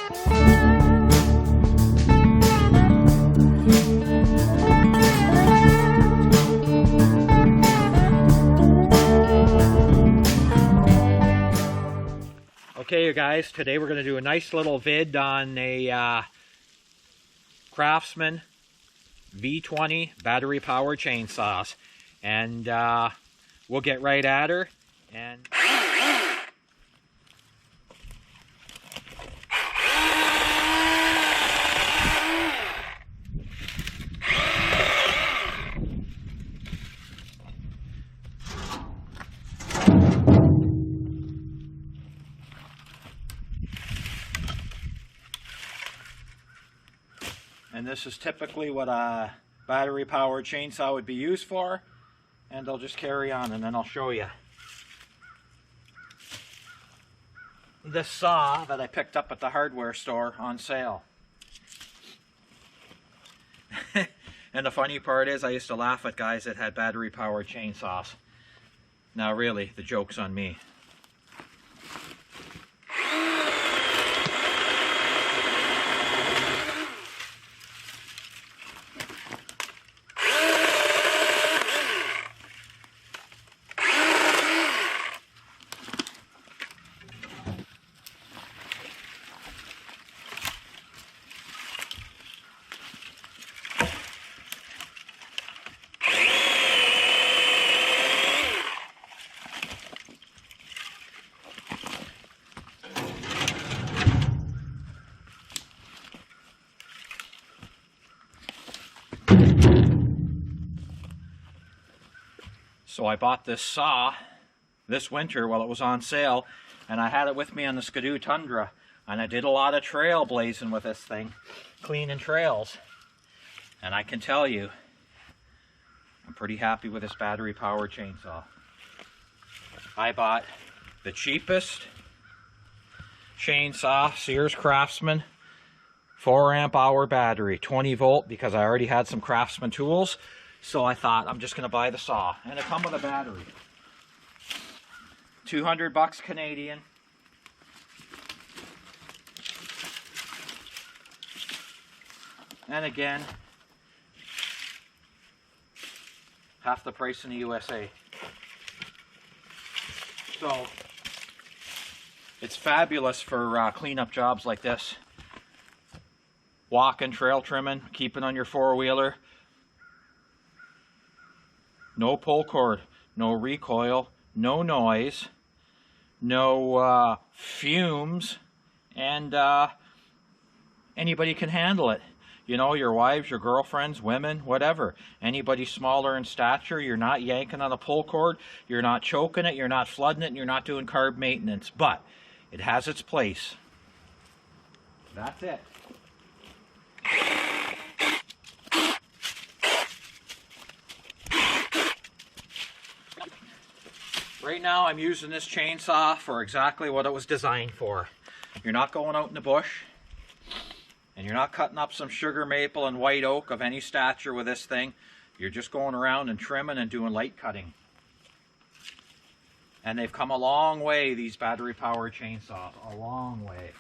Okay, you guys, today we're going to do a nice little vid on a CRAFTSMAN V20 battery powered chainsaws, and we'll get right at her. And this is typically what a battery powered chainsaw would be used for, and I'll just carry on and then I'll show you. This saw that I picked up at the hardware store on sale. And the funny part is, I used to laugh at guys that had battery powered chainsaws. Now really, the joke's on me. So I bought this saw this winter while it was on sale, and I had it with me on the Skidoo Tundra, and I did a lot of trail blazing with this thing, cleaning trails. And I can tell you, I'm pretty happy with this battery powered chainsaw. I bought the cheapest chainsaw, Sears CRAFTSMAN, 4 amp hour battery, 20 volt, because I already had some CRAFTSMAN tools. So I thought, I'm just going to buy the saw, and it comes with a battery. 200 bucks Canadian. And again, half the price in the USA. So it's fabulous for cleanup jobs like this. Walking, trail trimming, keeping on your four-wheeler. No pull cord, no recoil, no noise, no fumes, and anybody can handle it. You know, your wives, your girlfriends, women, whatever. Anybody smaller in stature, you're not yanking on a pull cord, you're not choking it, you're not flooding it, and you're not doing carb maintenance. But it has its place. That's it. Right now I'm using this chainsaw for exactly what it was designed for. You're not going out in the bush, and you're not cutting up some sugar maple and white oak of any stature with this thing. You're just going around and trimming and doing light cutting. And they've come a long way, these battery powered chainsaws, a long way.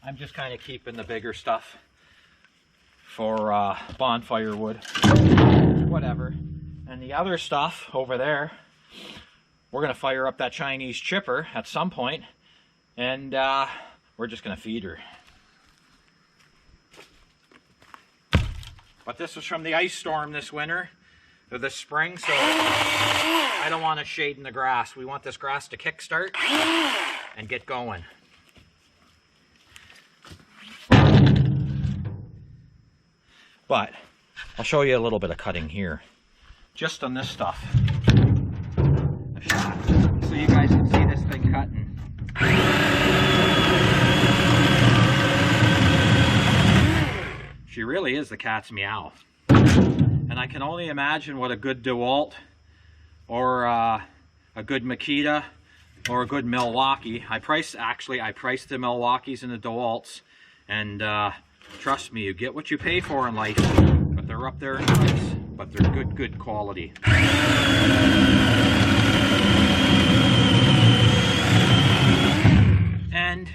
I'm just kind of keeping the bigger stuff for bonfire wood, whatever. And the other stuff over there, we're going to fire up that Chinese chipper at some point, and we're just going to feed her. But this was from the ice storm this winter, or this spring, so I don't want to shade in the grass. We want this grass to kickstart and get going. But I'll show you a little bit of cutting here, just on this stuff. So you guys can really is the cat's meow. And I can only imagine what a good DeWalt or a good Makita or a good Milwaukee. I priced the Milwaukees and the DeWalts, and trust me, you get what you pay for in life. But they're up there in price, but they're good quality. And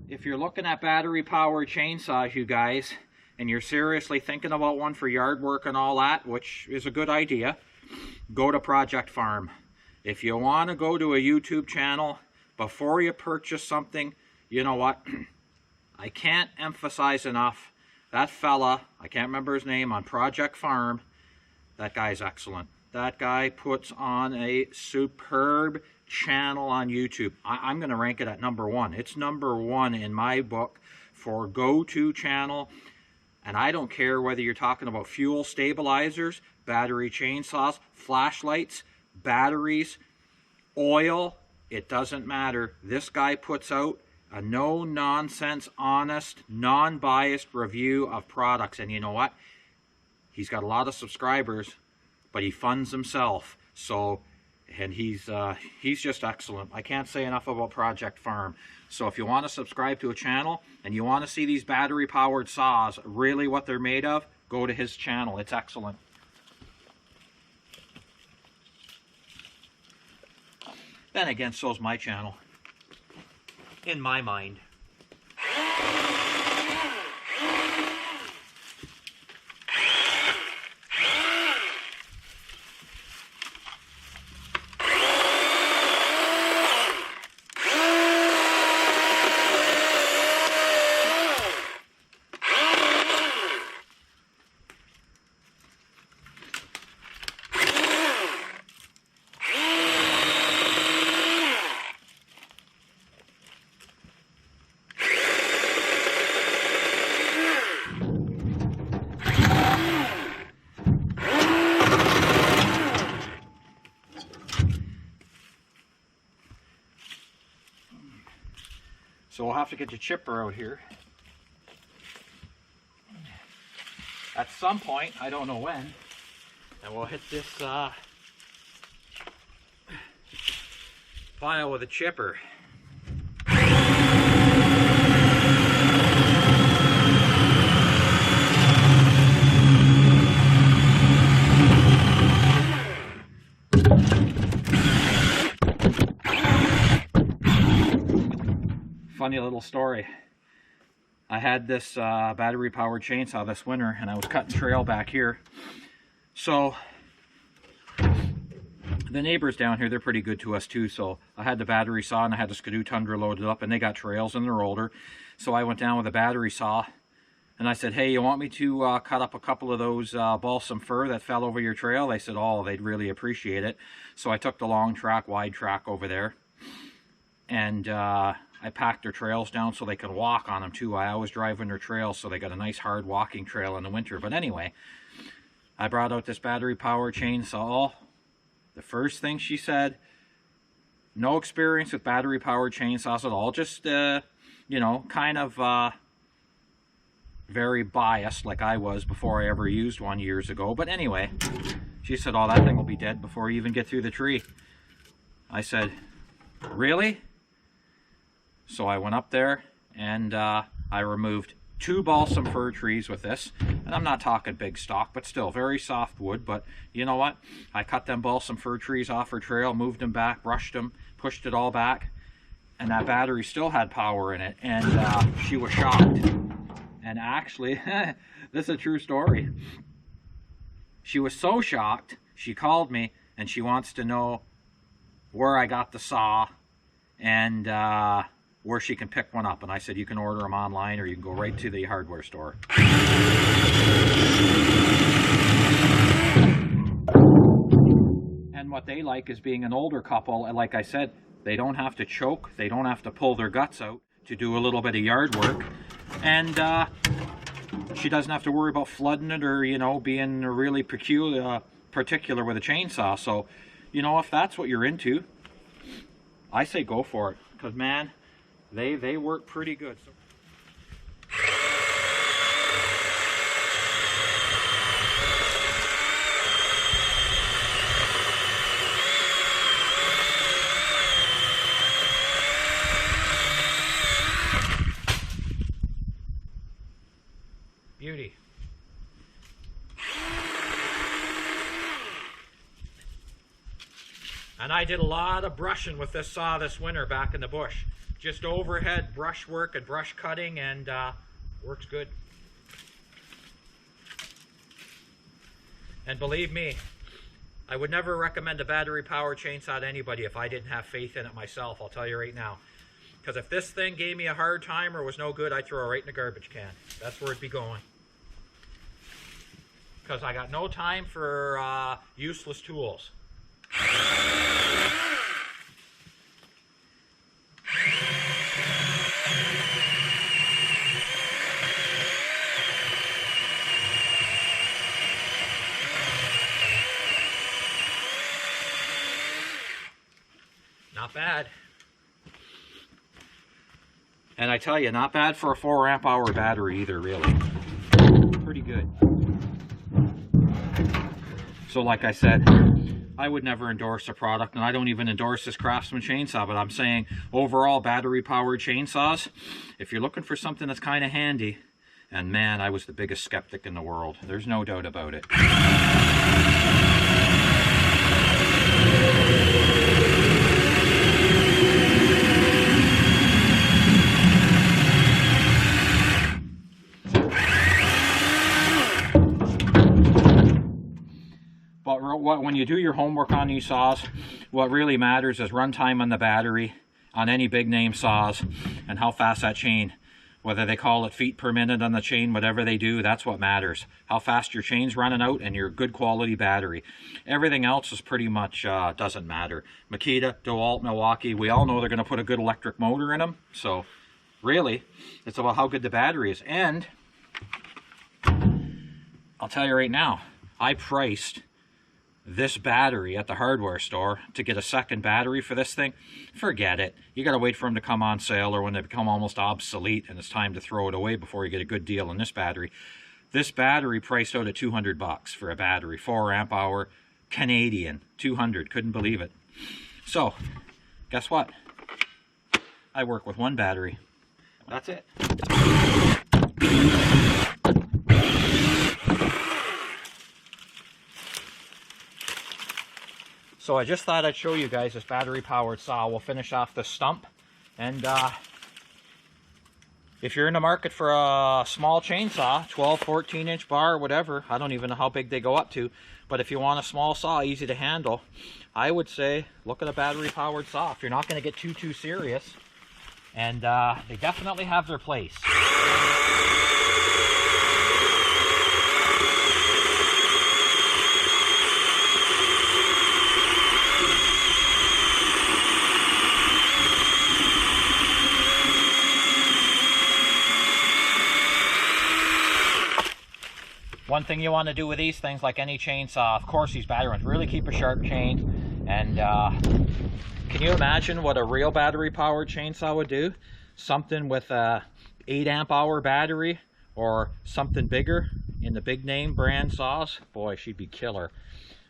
if you're looking at battery powered chainsaws, you guys, and you're seriously thinking about one for yard work and all that, which is a good idea, go to Project Farm. If you want to go to a YouTube channel before you purchase something, you know what? I can't emphasize enough, that fella, I can't remember his name, on Project Farm, that guy's excellent. That guy puts on a superb channel on YouTube. I'm going to rank it at #1. It's #1 in my book for go-to channel. And I don't care whether you're talking about fuel stabilizers, battery chainsaws, flashlights, batteries, oil, it doesn't matter. This guy puts out a no-nonsense, honest, non-biased review of products. And you know what? He's got a lot of subscribers, but he funds himself. So, and he's just excellent. I can't say enough about Project Farm. So if you want to subscribe to a channel and you want to see these battery powered saws, really what they're made of, go to his channel. It's excellent. Then again, so's my channel, in my mind. So we'll have to get the chipper out here. At some point, I don't know when, and we'll hit this file with a chipper. Funny little story. I had this battery powered chainsaw this winter, and I was cutting trail back here. So the neighbors down here, they're pretty good to us too. So I had the battery saw and I had the Skidoo Tundra loaded up, and they got trails and they're older. So I went down with a battery saw and I said, hey, you want me to cut up a couple of those balsam fir that fell over your trail? They said, oh, they'd really appreciate it. So I took the long track, wide track over there, and I packed their trails down so they could walk on them too. I always drive on their trails so they got a nice hard walking trail in the winter. But anyway, I brought out this battery powered chainsaw. The first thing she said, no experience with battery powered chainsaws at all. Just, you know, kind of very biased like I was before I ever used one years ago. But anyway, she said, oh, that thing will be dead before you even get through the tree. I said, really? So I went up there and I removed 2 balsam fir trees with this. And I'm not talking big stock, but still very soft wood. But you know what? I cut them balsam fir trees off her trail, moved them back, brushed them, pushed it all back. And that battery still had power in it. And she was shocked. And actually, this is a true story. She was so shocked, she called me and she wants to know where I got the saw and where she can pick one up. And I said, you can order them online or you can go right to the hardware store. And what they like is being an older couple, and like I said, they don't have to choke, they don't have to pull their guts out to do a little bit of yard work. And she doesn't have to worry about flooding it or, you know, being really particular with a chainsaw. So, you know, if that's what you're into, I say go for it. Because, man, they work pretty good. So And I did a lot of brushing with this saw this winter back in the bush. Just overhead brush work and brush cutting, and works good. And believe me, I would never recommend a battery powered chainsaw to anybody if I didn't have faith in it myself, I'll tell you right now. Because if this thing gave me a hard time or was no good, I'd throw it right in the garbage can. That's where it'd be going. Because I got no time for useless tools. Not bad. And I tell you, not bad for a 4 amp hour battery either, really. Pretty good. So like I said, I would never endorse a product, and I don't even endorse this Craftsman chainsaw, but I'm saying overall battery powered chainsaws, if you're looking for something that's kind of handy, and man, I was the biggest skeptic in the world. There's no doubt about it. When you do your homework on these saws, what really matters is runtime on the battery on any big name saws, and how fast that chain, whether they call it feet per minute on the chain, whatever they do, that's what matters. How fast your chain's running out and your good quality battery. Everything else is pretty much doesn't matter. Makita, DeWalt, Milwaukee, we all know they're going to put a good electric motor in them. So really, it's about how good the battery is. And I'll tell you right now, I priced this battery at the hardware store. To get a second battery for this thing, forget it. You got to wait for them to come on sale, or when they become almost obsolete and it's time to throw it away before you get a good deal on this battery. This battery priced out at 200 bucks for a battery, 4 amp hour Canadian, 200. Couldn't believe it. So guess what? I work with one battery. That's it. So I just thought I'd show you guys this battery powered saw. We'll finish off the stump. And if you're in the market for a small chainsaw, 12, 14 inch bar, whatever, I don't even know how big they go up to, but if you want a small saw, easy to handle, I would say look at a battery powered saw if you're not going to get too serious. And they definitely have their place. One thing you want to do with these things, like any chainsaw, of course these battery ones, really keep a sharp chain. And can you imagine what a real battery powered chainsaw would do? Something with a 8 amp hour battery or something bigger in the big name brand saws. Boy, she'd be killer.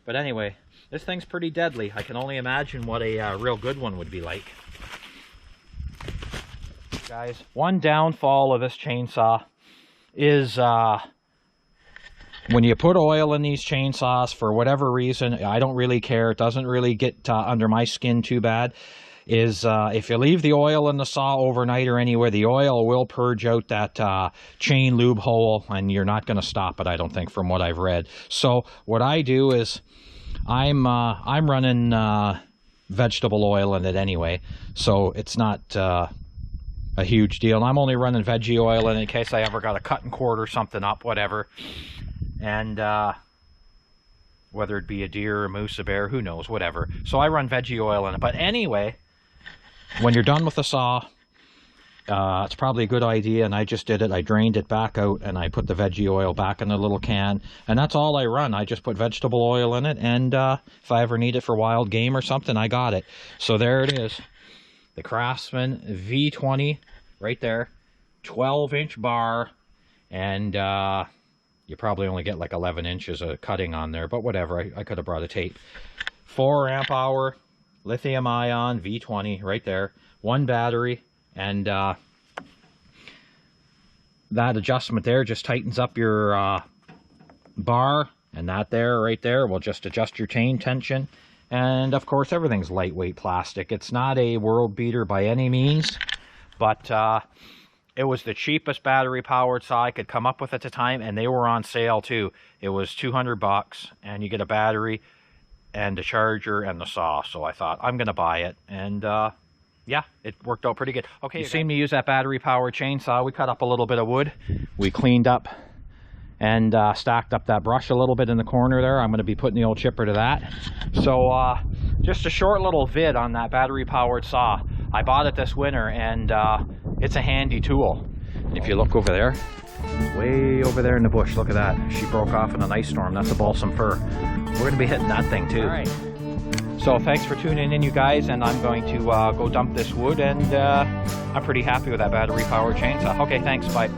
But anyway, this thing's pretty deadly. I can only imagine what a real good one would be like. Guys, one downfall of this chainsaw is when you put oil in these chainsaws, for whatever reason, I don't really care, it doesn't really get under my skin too bad, is if you leave the oil in the saw overnight or anywhere, the oil will purge out that chain lube hole, and you're not going to stop it, I don't think, from what I've read. So what I do is I'm running vegetable oil in it anyway, so it's not a huge deal. I'm only running veggie oil in case I ever got a cutting cord or something up, whatever. And whether it be a deer, a moose, a bear, who knows, whatever. So I run veggie oil in it. But anyway, when you're done with the saw, it's probably a good idea, and I just did it. I drained it back out, and I put the veggie oil back in the little can. And that's all I run. I just put vegetable oil in it, and if I ever need it for wild game or something, I got it. So there it is. The Craftsman V20 right there. 12-inch bar, and you probably only get like 11 inches of cutting on there, but whatever, I could have brought a tape. 4 amp hour lithium ion V20 right there, one battery, and that adjustment there just tightens up your bar, and that there right there will just adjust your chain tension, And of course, everything's lightweight plastic. It's not a world beater by any means, but it was the cheapest battery powered saw I could come up with at the time, and they were on sale too. It was $200 and you get a battery and a charger and the saw. So I thought, I'm gonna buy it, and yeah, it worked out pretty good. Okay, you seen me use that battery powered chainsaw. We cut up a little bit of wood, we cleaned up and stacked up that brush a little bit in the corner there. I'm going to be putting the old chipper to that. So just a short little vid on that battery powered saw. I bought it this winter, and it's a handy tool. And if you look over there, way over there in the bush, look at that. She broke off in an ice storm. That's a balsam fir. We're going to be hitting that thing too. All right. So thanks for tuning in, you guys, and I'm going to go dump this wood, and I'm pretty happy with that battery powered chainsaw. Okay, thanks, bye.